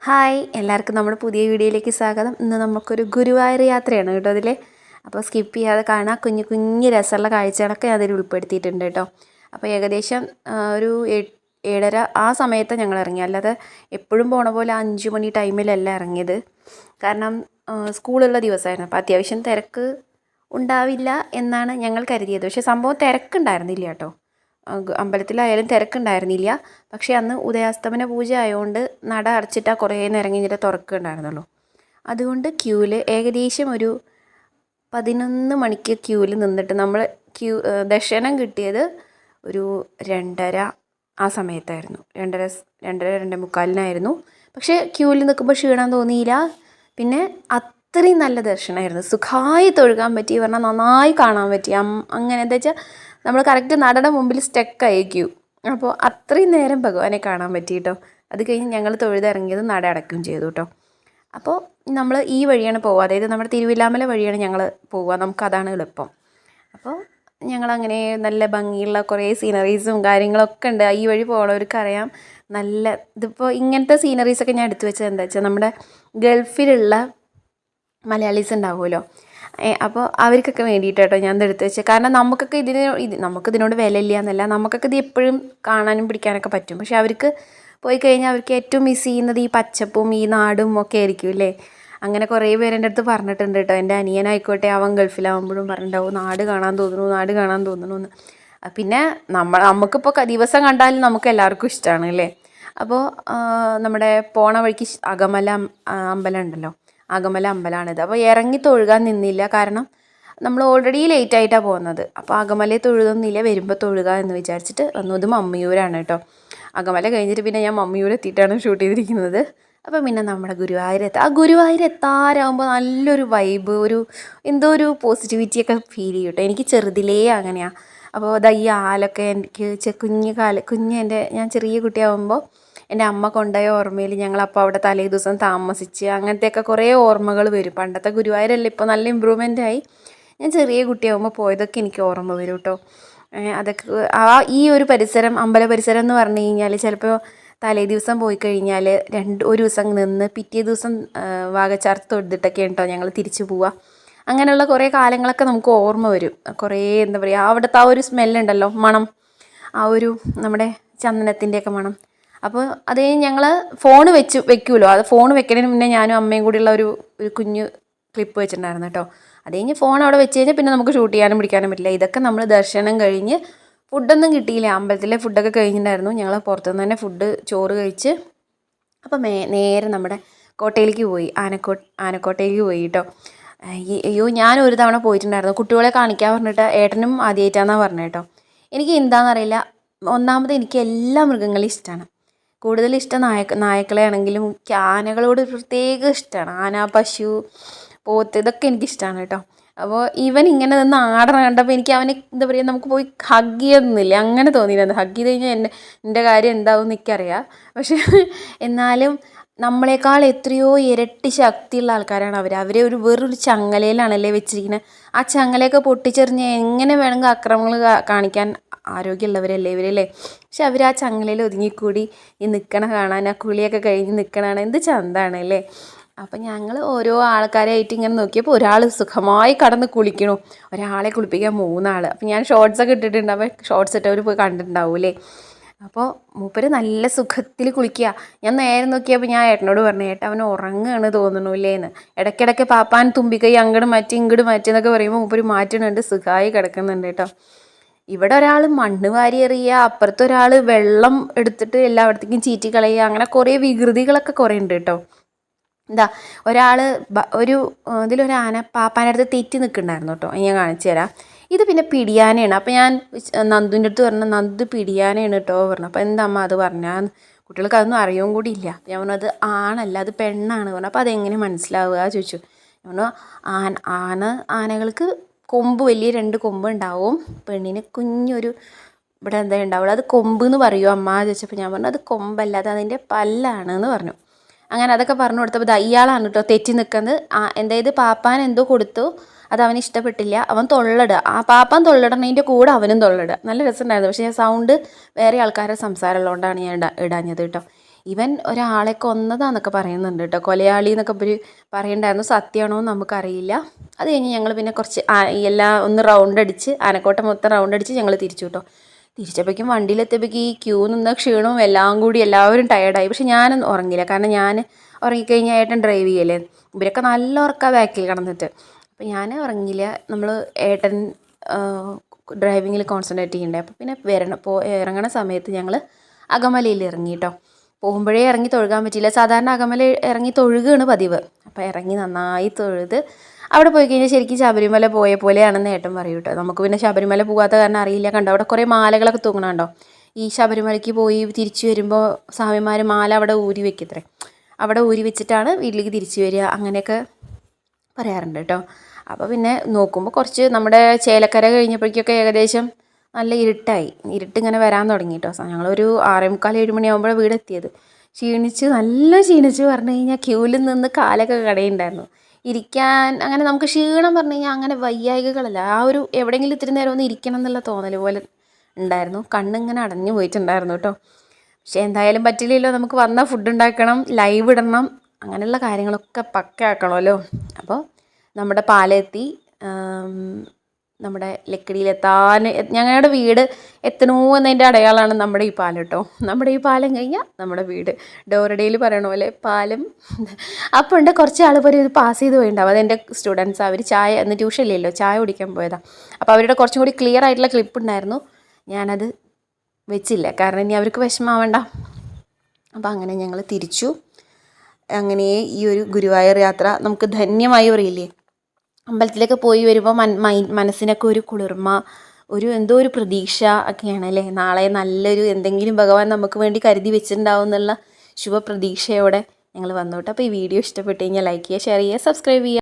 Hi എല്ലാവർക്കും നമ്മുടെ പുതിയ വീഡിയോയിലേക്ക് സ്വാഗതം. ഇന്ന് നമുക്കൊരു ഗുരുവായൂർ യാത്രയാണ് കേട്ടോ അതിൽ. അപ്പോൾ സ്കിപ്പ് ചെയ്യാതെ കാണാം. കുഞ്ഞു കുഞ്ഞു രസമുള്ള കാഴ്ചകളൊക്കെ അതിൽ ഉൾപ്പെടുത്തിയിട്ടുണ്ട് കേട്ടോ. അപ്പോൾ ഏകദേശം ഒരു 7:30 ആ സമയത്ത് ഞങ്ങൾ ഇറങ്ങി. അല്ലാതെ എപ്പോഴും പോണ പോലെ 5 മണി ടൈമിലല്ല ഇറങ്ങിയത്. കാരണം സ്കൂളുള്ള ദിവസമായിരുന്നു. അപ്പോൾ അത്യാവശ്യം തിരക്ക് ഉണ്ടാവില്ല എന്നാണ് ഞങ്ങൾ കരുതിയത്. പക്ഷേ സംഭവം തിരക്കുണ്ടായിരുന്നില്ല കേട്ടോ. അമ്പലത്തിലായാലും തിരക്കുണ്ടായിരുന്നില്ല. പക്ഷേ അന്ന് ഉദയാസ്തമന പൂജ ആയതുകൊണ്ട് നട അടച്ചിട്ടാൽ കുറേ നേരം കഴിഞ്ഞിട്ട് തുറക്കുന്നുണ്ടായിരുന്നുള്ളൂ. അതുകൊണ്ട് ക്യൂവിൽ ഏകദേശം ഒരു 11 മണിക്ക് ക്യൂവിൽ നിന്നിട്ട് നമ്മൾ ദർശനം കിട്ടിയത് ഒരു 2:30 ആ സമയത്തായിരുന്നു. 2:30 2:45 പക്ഷേ ക്യൂവിൽ നിൽക്കുമ്പോൾ ക്ഷീണം തോന്നിയില്ല. പിന്നെ അത്രയും നല്ല ദർശനമായിരുന്നു. സുഖമായി തൊഴുകാൻ പറ്റി പറഞ്ഞാൽ നന്നായി കാണാൻ പറ്റി. അങ്ങനെ എന്താ വെച്ചാൽ നമ്മൾ കറക്റ്റ് നടയുടെ മുമ്പിൽ സ്റ്റക്കായി ക്യൂ. അപ്പോൾ അത്രയും നേരം ഭഗവാനെ കാണാൻ പറ്റി കേട്ടോ. അത് കഴിഞ്ഞ് ഞങ്ങൾ തൊഴുതിറങ്ങിയത് നട അടയ്ക്കുകയും ചെയ്തു കേട്ടോ. അപ്പോൾ നമ്മൾ ഈ വഴിയാണ് പോവുക, അതായത് നമ്മുടെ തിരുവില്ലാമല വഴിയാണ് ഞങ്ങൾ പോവുക. നമുക്കതാണ് എളുപ്പം. അപ്പോൾ ഞങ്ങളങ്ങനെ നല്ല ഭംഗിയുള്ള കുറേ സീനറീസും കാര്യങ്ങളൊക്കെ ഉണ്ട്. ഈ വഴി പോകണവർക്കറിയാം. നല്ല ഇതിപ്പോൾ ഇങ്ങനത്തെ സീനറീസൊക്കെ ഞാൻ എടുത്തു വെച്ചത് എന്താ വെച്ചാൽ നമ്മുടെ ഗൾഫിലുള്ള മലയാളീസ് ഉണ്ടാവുമല്ലോ, അപ്പോൾ അവർക്കൊക്കെ വേണ്ടിയിട്ട് കേട്ടോ ഞാൻ എടുത്ത് വെച്ചത്. കാരണം നമുക്കൊക്കെ നമുക്കിതിനോട് വിലയില്ല എന്നല്ല, നമുക്കൊക്കെ ഇത് എപ്പോഴും കാണാനും പിടിക്കാനൊക്കെ പറ്റും. പക്ഷെ അവർക്ക് പോയി കഴിഞ്ഞാൽ അവർക്ക് ഏറ്റവും മിസ് ചെയ്യുന്നത് ഈ പച്ചപ്പും ഈ നാടും ഒക്കെ ആയിരിക്കും അല്ലേ. അങ്ങനെ കുറേ പേര് എൻ്റെ അടുത്ത് പറഞ്ഞിട്ടുണ്ട് കേട്ടോ. എൻ്റെ അനിയനായിക്കോട്ടെ, അവൻ ഗൾഫിലാവുമ്പോഴും പറഞ്ഞിട്ടുണ്ടാവും നാട് കാണാൻ തോന്നുന്നു, നാട് കാണാൻ തോന്നുന്നു എന്ന്. പിന്നെ നമുക്കിപ്പോൾ ദിവസം കണ്ടാലും നമുക്ക് എല്ലാവർക്കും ഇഷ്ടമാണ് അല്ലേ. അപ്പോൾ നമ്മുടെ പോണ വഴിക്ക് അകമല അമ്പലം ഉണ്ടല്ലോ, അകമല അമ്പലമാണിത്. അപ്പോൾ ഇറങ്ങി തൊഴുകാൻ നിന്നില്ല, കാരണം നമ്മൾ ഓൾറെഡി ലേറ്റ് ആയിട്ടാണ് പോകുന്നത്. അപ്പോൾ അകമലയിൽ തൊഴുതൊന്നുമില്ല, വരുമ്പോൾ തൊഴുക എന്ന് വിചാരിച്ചിട്ട് വന്നു. ഇത് മമ്മിയൂരാണ് കേട്ടോ. അകമല കഴിഞ്ഞിട്ട് പിന്നെ ഞാൻ മമ്മിയൂർ എത്തിയിട്ടാണ് ഷൂട്ട് ചെയ്തിരിക്കുന്നത്. അപ്പോൾ പിന്നെ നമ്മുടെ ഗുരുവായൂരെത്താം. ആ ഗുരുവായൂർ എത്താറാകുമ്പോൾ നല്ലൊരു വൈബ്, എന്തോ ഒരു പോസിറ്റിവിറ്റിയൊക്കെ ഫീൽ ചെയ്യും കേട്ടോ. എനിക്ക് ചെറുതിലേ അങ്ങനെയാണ്. അപ്പോൾ അതാ ഈ ആലൊക്കെ എനിക്ക് ഞാൻ ചെറിയ കുട്ടിയാകുമ്പോൾ എൻ്റെ അമ്മ കൊണ്ടുപോയ ഓർമ്മയിൽ ഞങ്ങളപ്പോൾ അവിടെ തലേ ദിവസം താമസിച്ച് അങ്ങനത്തെയൊക്കെ കുറേ ഓർമ്മകൾ വരും. പണ്ടത്തെ ഗുരുവായൂരല്ല, ഇപ്പോൾ നല്ല ഇമ്പ്രൂവ്മെൻ്റ് ആയി. ഞാൻ ചെറിയ കുട്ടിയാകുമ്പോൾ പോയതൊക്കെ എനിക്ക് ഓർമ്മ വരും കേട്ടോ. അതൊക്കെ ഈ ഒരു പരിസരം, അമ്പല പരിസരം എന്ന് പറഞ്ഞു കഴിഞ്ഞാൽ ചിലപ്പോൾ തലേ ദിവസം പോയി കഴിഞ്ഞാൽ ഒരു ദിവസം നിന്ന് പിറ്റേ ദിവസം വാകച്ചാർത്ത് തൊഴുതിട്ടൊക്കെ കേട്ടോ ഞങ്ങൾ തിരിച്ചു പോവുക. അങ്ങനെയുള്ള കുറേ കാലങ്ങളൊക്കെ നമുക്ക് ഓർമ്മ വരും. കുറേ എന്താ പറയുക, അവിടുത്തെ ആ ഒരു സ്മെല്ലുണ്ടല്ലോ, മണം, ആ ഒരു നമ്മുടെ ചന്ദനത്തിൻ്റെയൊക്കെ മണം. അപ്പോൾ അത് ഞങ്ങൾ ഫോൺ വെക്കുമല്ലോ, അത് ഫോൺ വെക്കുന്നതിന് മുന്നേ ഞാനും അമ്മയും കൂടിയുള്ള ഒരു കുഞ്ഞു ക്ലിപ്പ് വെച്ചിട്ടുണ്ടായിരുന്നു കേട്ടോ. അത് കഴിഞ്ഞ് ഫോൺ അവിടെ വെച്ച് കഴിഞ്ഞാൽ പിന്നെ നമുക്ക് ഷൂട്ട് ചെയ്യാനും പിടിക്കാനും പറ്റില്ല. ഇതൊക്കെ നമ്മൾ ദർശനം കഴിഞ്ഞ് ഫുഡൊന്നും കിട്ടിയില്ല. അമ്പലത്തിലെ ഫുഡൊക്കെ കഴിഞ്ഞിട്ടുണ്ടായിരുന്നു. ഞങ്ങൾ പുറത്തുനിന്ന് തന്നെ ചോറ് കഴിച്ച് അപ്പോൾ നേരെ നമ്മുടെ കോട്ടയിലേക്ക് പോയി, ആനക്കോട്ടയിലേക്ക് പോയി കേട്ടോ. അയ്യോ, ഞാൻ ഒരു തവണ പോയിട്ടുണ്ടായിരുന്നു. കുട്ടികളെ കാണിക്കാൻ പറഞ്ഞിട്ട് ഏട്ടനും ആദ്യമായിട്ടാണെന്നാണ് പറഞ്ഞത് കേട്ടോ. എനിക്ക് എന്താണെന്നറിയില്ല, ഒന്നാമത് എനിക്ക് എല്ലാ മൃഗങ്ങളും ഇഷ്ടമാണ്. കൂടുതൽ ഇഷ്ടം നായക്കളെ ആണെങ്കിലും ആനകളോട് പ്രത്യേക ഇഷ്ടമാണ്. ആന, പശു, പോത്ത്, ഇതൊക്കെ എനിക്കിഷ്ടമാണ് കേട്ടോ. അപ്പോൾ ഇവൻ ഇങ്ങനെ നിന്ന് ആടണം കണ്ടപ്പോൾ എനിക്ക് അവനെ എന്താ പറയുക, നമുക്ക് പോയി ഹഗ് ചെയ്യൊന്നുമില്ല, അങ്ങനെ തോന്നിയിരുന്നു. ഹഗ് ചെയ്ത് കഴിഞ്ഞാൽ എൻ്റെ കാര്യം എന്താവും എനിക്കറിയാം. പക്ഷേ എന്നാലും നമ്മളെക്കാൾ എത്രയോ ഇരട്ടി ശക്തിയുള്ള ആൾക്കാരാണ് അവരെ വേറൊരു ചങ്ങലയിലാണല്ലേ വെച്ചിരിക്കുന്നത്. ആ ചങ്ങലയൊക്കെ പൊട്ടിച്ചെറിഞ്ഞ് എങ്ങനെ വേണമെങ്കിൽ ആക്രമണങ്ങൾ കാണിക്കാൻ ആരോഗ്യമുള്ളവരല്ലേ ഇവരല്ലേ. പക്ഷെ അവർ ആ ചങ്ങലയിൽ ഒതുങ്ങിക്കൂടി ഈ നിൽക്കണ കാണാൻ, ആ കുളിയൊക്കെ കഴിഞ്ഞ് നിൽക്കണതാണ് എന്ത് ചന്താണ് അല്ലേ. അപ്പം ഞങ്ങൾ ഓരോ ആൾക്കാരായിട്ട് ഇങ്ങനെ നോക്കിയപ്പോൾ ഒരാൾ സുഖമായി കടന്ന് കുളിക്കണു, ഒരാളെ കുളിപ്പിക്കാൻ 3 ആൾ. അപ്പം ഞാൻ ഷോർട്സൊക്കെ ഇട്ടിട്ടുണ്ട്. അപ്പോൾ ഷോർട്സ് ഇട്ടവർ പോയി കണ്ടിട്ടുണ്ടാവൂലേ. അപ്പോൾ മൂപ്പര് നല്ല സുഖത്തിൽ കുളിക്കുക. ഞാൻ നേരെ നോക്കിയപ്പോൾ ഞാൻ ഏട്ടനോട് പറഞ്ഞു, ഏട്ടൻ അവന് ഉറങ്ങുകയാണ് തോന്നണില്ലേന്ന്. ഇടയ്ക്കിടയ്ക്ക് പാപ്പാൻ തുമ്പിക്കൈ അങ്ങോട്ട് മാറ്റി ഇങ്ങോട്ട് മാറ്റി എന്നൊക്കെ പറയുമ്പോൾ മൂപ്പര് മാറ്റുന്നുണ്ട്, സുഖമായി കിടക്കുന്നുണ്ട് കേട്ടോ. ഇവിടെ ഒരാൾ മണ്ണ് വാരി എറിയുക, അപ്പുറത്തൊരാൾ വെള്ളം എടുത്തിട്ട് എല്ലായിടത്തേക്കും ചീറ്റി കളയുക, അങ്ങനെ കുറേ വികൃതികളൊക്കെ കുറേ ഉണ്ട് കേട്ടോ. എന്താ ഒരാൾ ഇതിലൊരു ആന പാപ്പാൻ്റെ അടുത്ത് തെറ്റി നിൽക്കുന്നുണ്ടായിരുന്നു കേട്ടോ. ഞാൻ കാണിച്ചു തരാം. ഇത് പിന്നെ പിടിയാനയാണ്. അപ്പോൾ ഞാൻ നന്ദുവിൻ്റെ അടുത്ത് പറഞ്ഞു, നന്ദു പിടിയാനയാണ് കേട്ടോ പറഞ്ഞു. അപ്പോൾ എന്താ അമ്മ അത് പറഞ്ഞാൽ, കുട്ടികൾക്ക് അതൊന്നും അറിയുകയും കൂടി ഇല്ല. ഞാൻ പറഞ്ഞു അത് ആണല്ല, അത് പെണ്ണാണ് പറഞ്ഞു. അപ്പോൾ അതെങ്ങനെ മനസ്സിലാവുക ചോദിച്ചു. ഞാൻ പറഞ്ഞു ആനകൾക്ക് വലിയ 2 കൊമ്പ് ഉണ്ടാവും, പെണ്ണിന് കുഞ്ഞൊരു ഇവിടെ എന്താ ഉണ്ടാവുള്ളൂ, അത് കൊമ്പ് എന്ന് പറയുമോ അമ്മ ചോദിച്ചപ്പോൾ ഞാൻ പറഞ്ഞു അത് കൊമ്പല്ല, അത് അതിൻ്റെ പല്ലാണ് എന്ന് പറഞ്ഞു. അങ്ങനെ അതൊക്കെ പറഞ്ഞു കൊടുത്തപ്പോൾ ഇയാളാണ് കേട്ടോ തെറ്റി നിൽക്കുന്നത്. എന്തായത് പാപ്പാൻ എന്തോ കൊടുത്തു, അത് അവന് ഇഷ്ടപ്പെട്ടില്ല, അവൻ തൊള്ളിടുക. ആ പാപ്പാൻ തൊള്ളിടണതിൻ്റെ കൂടെ അവനും തൊള്ളിടുക. നല്ല രസമുണ്ടായിരുന്നു. പക്ഷേ സൗണ്ട് വേറെ ആൾക്കാരുടെ സംസാരം ഉള്ളതുകൊണ്ടാണ് ഞാൻ ഇടാഞ്ഞത് കേട്ടോ. ഇവൻ ഒരാളെ കൊന്നതാന്നൊക്കെ പറയുന്നുണ്ട് കേട്ടോ, കൊലയാളി എന്നൊക്കെ ഇവർ പറയണ്ടായിരുന്നു. സത്യമാണോ എന്ന് നമുക്കറിയില്ല. അത് കഴിഞ്ഞ് ഞങ്ങൾ പിന്നെ കുറച്ച് എല്ലാം ഒന്ന് റൗണ്ട് അടിച്ച്, ആനക്കോട്ട മൊത്തം റൗണ്ട് അടിച്ച് ഞങ്ങൾ തിരിച്ചു കേട്ടോ. തിരിച്ചപ്പോഴേക്കും വണ്ടിയിലെത്തിയപ്പോഴേക്കും ഈ ക്യൂ നിന്ന ക്ഷീണവും എല്ലാം കൂടി എല്ലാവരും ടയേർഡായി. പക്ഷെ ഞാനൊന്നും ഉറങ്ങിയില്ല, കാരണം ഞാൻ ഉറങ്ങിക്കഴിഞ്ഞാൽ ഏട്ടൻ ഡ്രൈവ് ചെയ്യല്ലേ. ഇവരൊക്കെ നല്ല ഉറക്കം ബാക്കിൽ കിടന്നിട്ട്. അപ്പോൾ ഞാൻ ഉറങ്ങിയില്ല. നമ്മൾ ഏട്ടൻ ഡ്രൈവിങ്ങിൽ കോൺസെൻട്രേറ്റ് ചെയ്യണ്ടേ. അപ്പോൾ പിന്നെ ഇറങ്ങണ സമയത്ത് ഞങ്ങൾ അകമലയിൽ ഇറങ്ങി കേട്ടോ. പോകുമ്പോഴേ ഇറങ്ങി തൊഴുകാൻ പറ്റിയില്ല. സാധാരണ അകമല ഇറങ്ങി തൊഴുകയാണ് പതിവ്. അപ്പോൾ ഇറങ്ങി നന്നായി തൊഴുത് അവിടെ പോയി കഴിഞ്ഞാൽ ശരിക്കും ശബരിമല പോയ പോലെയാണെന്ന് ഏട്ടൻ പറയും കേട്ടോ. നമുക്ക് പിന്നെ ശബരിമല പോകാത്ത കാരണം അറിയില്ല. കണ്ടോ അവിടെ കുറേ മാലകളൊക്കെ തൂങ്ങണുണ്ടോ. ഈ ശബരിമലയ്ക്ക് പോയി തിരിച്ചു വരുമ്പോൾ സ്വാമിമാർ മാല അവിടെ ഊരി വെക്കത്രേ. അവിടെ ഊരി വെച്ചിട്ടാണ് വീട്ടിലേക്ക് തിരിച്ചു വരിക, അങ്ങനെയൊക്കെ പറയാറുണ്ട് കേട്ടോ. അപ്പോൾ പിന്നെ നോക്കുമ്പോൾ കുറച്ച് നമ്മുടെ ചേലക്കര കഴിഞ്ഞപ്പോഴേക്കൊക്കെ ഏകദേശം നല്ല ഇരുട്ടായി. ഇരുട്ടിങ്ങനെ വരാൻ തുടങ്ങി കേട്ടോ. ഞങ്ങളൊരു 6:45 7 മണിയാകുമ്പോഴാണ് വീടെത്തിയത്. നല്ല ക്ഷീണിച്ച് പറഞ്ഞു കഴിഞ്ഞാൽ ക്യൂവിൽ നിന്ന് കാലൊക്കെ കടയുണ്ടായിരുന്നു. ഇരിക്കാൻ അങ്ങനെ നമുക്ക് ക്ഷീണം പറഞ്ഞു കഴിഞ്ഞാൽ അങ്ങനെ വയ്യായികകളല്ല. ആ ഒരു എവിടെയെങ്കിലും ഇത്തിരി നേരം ഒന്ന് ഇരിക്കണം എന്നുള്ള തോന്നൽ പോലെ ഉണ്ടായിരുന്നു. കണ്ണിങ്ങനെ അടഞ്ഞു പോയിട്ടുണ്ടായിരുന്നു കേട്ടോ. പക്ഷേ എന്തായാലും പറ്റില്ലല്ലോ, നമുക്ക് വന്ന ഫുഡ് ഉണ്ടാക്കണം, ലൈവ് ഇടണം, അങ്ങനെയുള്ള കാര്യങ്ങളൊക്കെ പക്കയാക്കണമല്ലോ. അപ്പോൾ നമ്മുടെ പാലെത്തി. നമ്മുടെ ലക്കിടിയിലെത്താൻ ഞങ്ങളുടെ വീട് എത്തണോ എന്നതിൻ്റെ അടയാളമാണ് നമ്മുടെ ഈ പാലം കേട്ടോ. നമ്മുടെ ഈ പാലം കഴിഞ്ഞാൽ നമ്മുടെ വീട്. ഡോറഡേയിൽ പറയണ പോലെ പാലം. അപ്പോൾ ഉണ്ട് കുറച്ച് ആൾ പോലെ ഇത് പാസ് ചെയ്ത് പോയിട്ടുണ്ടാവും. അതെൻ്റെ സ്റ്റുഡൻസ്, അവർ ചായ ഇന്ന് ട്യൂഷൻ ഇല്ലല്ലോ, ചായ കുടിക്കാൻ പോയതാണ്. അപ്പോൾ അവരുടെ കുറച്ചും കൂടി ക്ലിയർ ആയിട്ടുള്ള ക്ലിപ്പ് ഉണ്ടായിരുന്നു, ഞാനത് വെച്ചില്ല, കാരണം ഇനി അവർക്ക് വിഷമാവണ്ട. അപ്പോൾ അങ്ങനെ ഞങ്ങൾ തിരിച്ചു. അങ്ങനെ ഈ ഒരു ഗുരുവായൂർ യാത്ര നമുക്ക് ധന്യമായി പറയില്ലേ. അമ്പലത്തിലൊക്കെ പോയി വരുമ്പോൾ മനസ്സിനൊക്കെ ഒരു കുളിർമ, എന്തോ ഒരു പ്രതീക്ഷ ഒക്കെയാണ് അല്ലേ. നാളെ നല്ലൊരു എന്തെങ്കിലും ഭഗവാൻ നമുക്ക് വേണ്ടി കരുതി വെച്ചിട്ടുണ്ടാവും എന്നുള്ള ശുഭപ്രതീക്ഷയോടെ ഞങ്ങൾ വന്നു കേട്ടോ. അപ്പോൾ ഈ വീഡിയോ ഇഷ്ടപ്പെട്ട് കഴിഞ്ഞാൽ ലൈക്ക് ചെയ്യുക, ഷെയർ ചെയ്യുക, സബ്സ്ക്രൈബ് ചെയ്യുക.